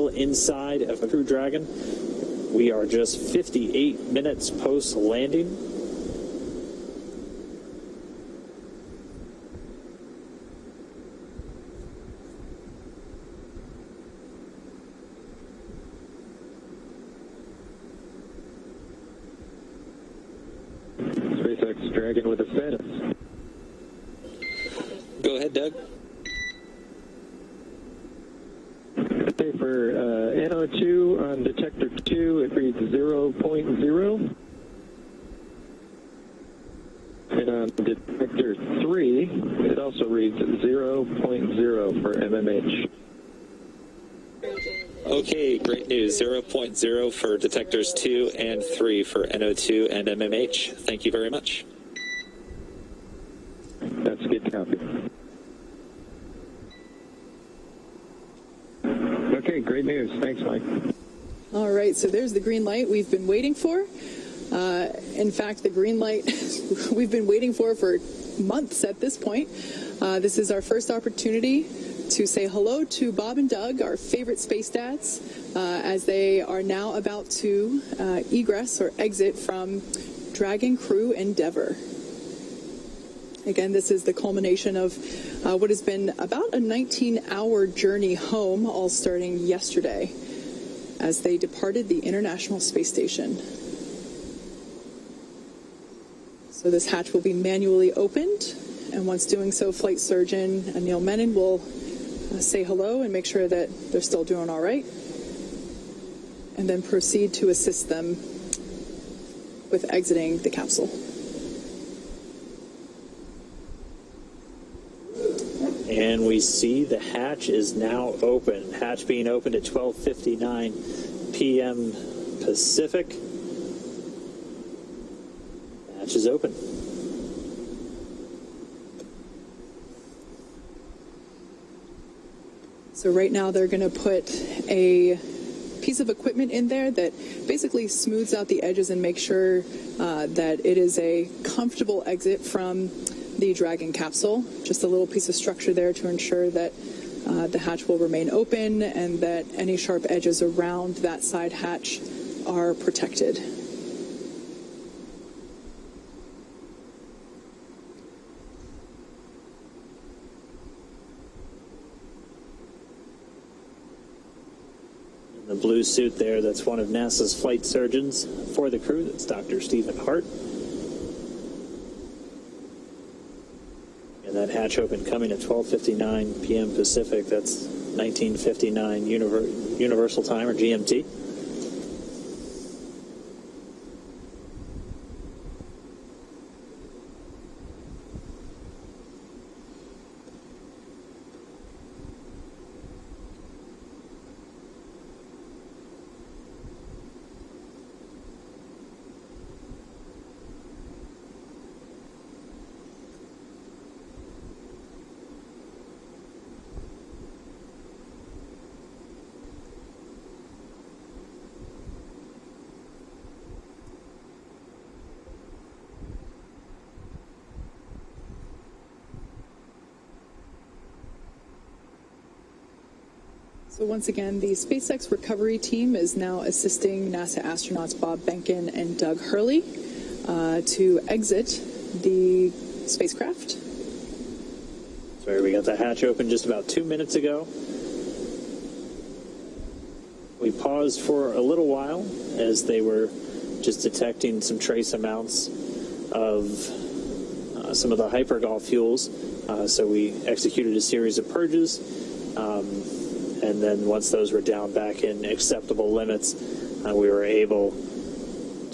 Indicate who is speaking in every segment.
Speaker 1: inside of a Crew Dragon. We are just 58 minutes post-landing.
Speaker 2: SpaceX Dragon with a status.
Speaker 1: Go ahead, Doug.
Speaker 2: Okay, for NO2 on detector 2, it reads 0.0. And on detector 3, it also reads 0.0 for MMH.
Speaker 1: Okay, great news. 0.0 for detectors 2 and 3 for NO2 and MMH. Thank you very much.
Speaker 2: That's a good copy. Okay, great news. Thanks, Mike.
Speaker 3: All right, so there's the green light we've been waiting for. In fact, the green light we've been waiting for months at this point. This is our first opportunity to say hello to Bob and Doug, our favorite space dads, as they are now about to egress or exit from Dragon Crew Endeavour. Again, this is the culmination of what has been about a 19-hour journey home, all starting yesterday, as they departed the International Space Station. So this hatch will be manually opened, and once doing so, Flight Surgeon Neil Menon will say hello and make sure that they're still doing all right, and then proceed to assist them with exiting the capsule.
Speaker 1: And we see the hatch is now open. Hatch being opened at 12:59 p.m. Pacific. Hatch is open.
Speaker 3: So right now they're going to put a piece of equipment in there that basically smooths out the edges and makes sure that it is a comfortable exit from the Dragon capsule. Just a little piece of structure there to ensure that the hatch will remain open and that any sharp edges around that side hatch are protected.
Speaker 1: The blue suit there, that's one of NASA's flight surgeons for the crew. That's Dr. Stephen Hart. And that hatch open coming at 12:59 p.m. Pacific. That's 19:59 Universal Time, or GMT.
Speaker 3: So once again, the SpaceX recovery team is now assisting NASA astronauts Bob Behnken and Doug Hurley to exit the spacecraft.
Speaker 1: Sorry, we got the hatch open just about 2 minutes ago. We paused for a little while as they were just detecting some trace amounts of some of the hypergol fuels. So we executed a series of purges. And then once those were down back in acceptable limits, we were able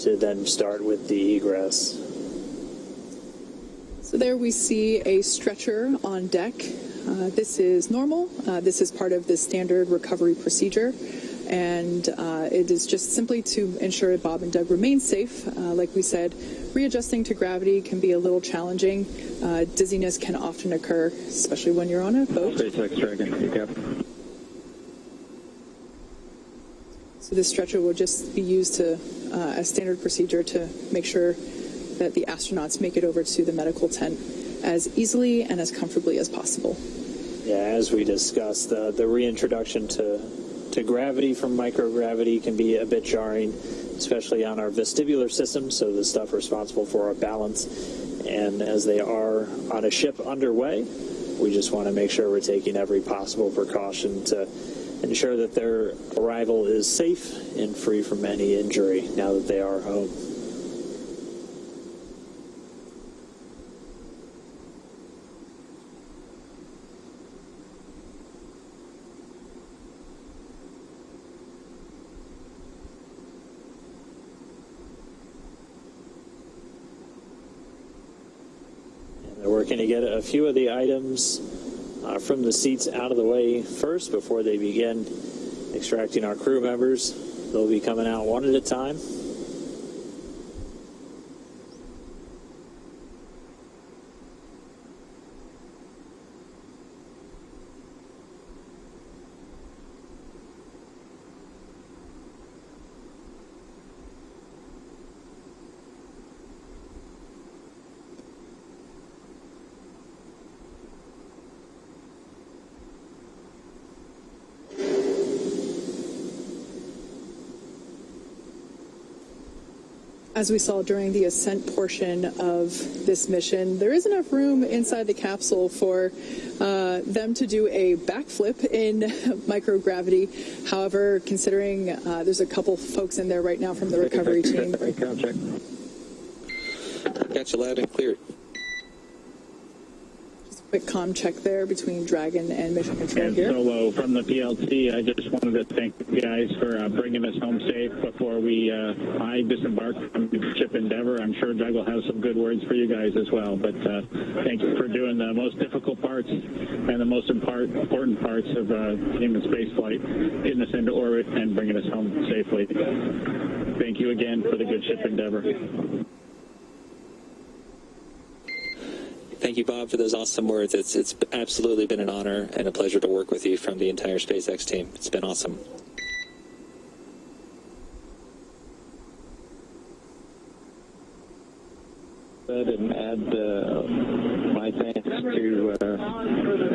Speaker 1: to then start with the egress.
Speaker 3: So there we see a stretcher on deck. This is normal. This is part of the standard recovery procedure. And it is just simply to ensure Bob and Doug remain safe. Like we said, readjusting to gravity can be a little challenging. Dizziness can often occur, especially when you're on a boat.
Speaker 2: SpaceX Dragon, yep.
Speaker 3: So this stretcher will just be used to, as standard procedure to make sure that the astronauts make it over to the medical tent as easily and as comfortably as possible.
Speaker 1: Yeah, as we discussed, the reintroduction to to gravity from microgravity can be a bit jarring, especially on our vestibular system, so the stuff responsible for our balance. And as they are on a ship underway, we just want to make sure we're taking every possible precaution to ensure that their arrival is safe and free from any injury now that they are home. They're working to get a few of the items from the seats out of the way first before they begin extracting our crew members. They'll be coming out one at a time.
Speaker 3: As we saw during the ascent portion of this mission, there is enough room inside the capsule for them to do a backflip in microgravity. However, considering there's a couple folks in there right now from the recovery team.
Speaker 2: Check.
Speaker 4: Got you loud and clear.
Speaker 3: Quick comm check there between Dragon and Mission Control
Speaker 5: And
Speaker 3: here.
Speaker 5: Solo from the PLC, I just wanted to thank you guys for bringing us home safe before I disembarked from Ship Endeavor. I'm sure Doug will have some good words for you guys as well, but thank you for doing the most difficult parts and the most important parts of human spaceflight, getting us into orbit and bringing us home safely. Thank you again for the good Ship Endeavor.
Speaker 4: Thank you, Bob, for those awesome words. It's absolutely been an honor and a pleasure to work with you from the entire SpaceX team. It's been awesome.
Speaker 2: And add my thanks to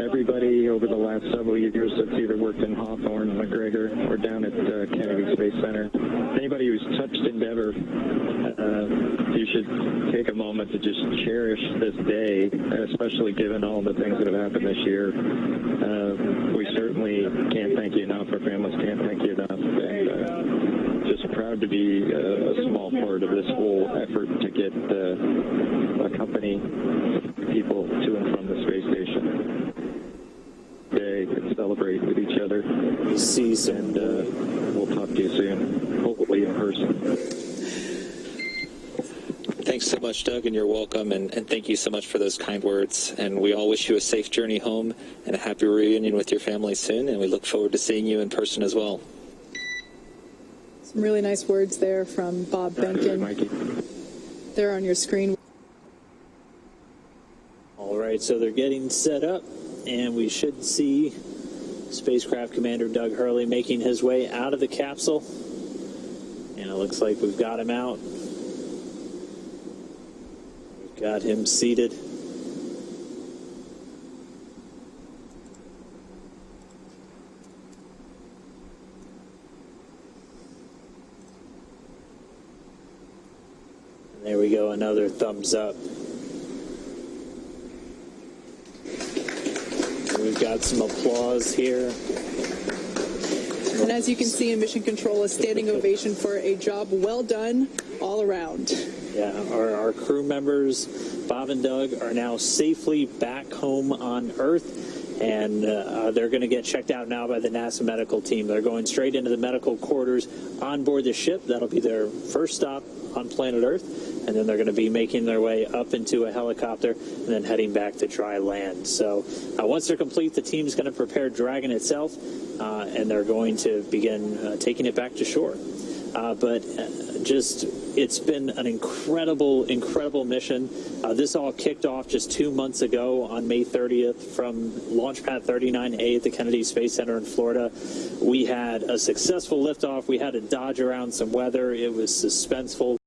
Speaker 2: everybody over the last several years that's either worked in Hawthorne, McGregor, or down at Kennedy Space Center. Anybody who's touched Endeavor, you should take a moment to just cherish this day, especially given all the things that have happened this year. We certainly can't thank you enough. Our families can't thank you enough. And just proud to be a small part of this whole effort to get a company people to and from the space station. They can celebrate with each other. And we'll talk to you soon, hopefully in person.
Speaker 4: Thanks so much, Doug, and you're welcome. And thank you so much for those kind words. And we all wish you a safe journey home and a happy reunion with your family soon. And we look forward to seeing you in person as well.
Speaker 3: Some really nice words there from Bob Benkin. They're on your screen.
Speaker 1: All right, so they're getting set up, and we should see Spacecraft Commander Doug Hurley making his way out of the capsule. And it looks like we've got him out. We've got him seated. And there we go, another thumbs up. We've got some applause here.
Speaker 3: And as you can see in Mission Control, a standing ovation for a job well done all around.
Speaker 1: Yeah, our crew members, Bob and Doug, are now safely back home on Earth, and they're going to get checked out now by the NASA medical team. They're going straight into the medical quarters on board the ship. That'll be their first stop on planet Earth, and then they're going to be making their way up into a helicopter and then heading back to dry land. So once they're complete, the team's going to prepare Dragon itself, and they're going to begin taking it back to shore. But it's been an incredible mission. This all kicked off just 2 months ago on May 30th from Launch Pad 39A at the Kennedy Space Center in Florida. We had a successful liftoff. We had to dodge around some weather. It was suspenseful.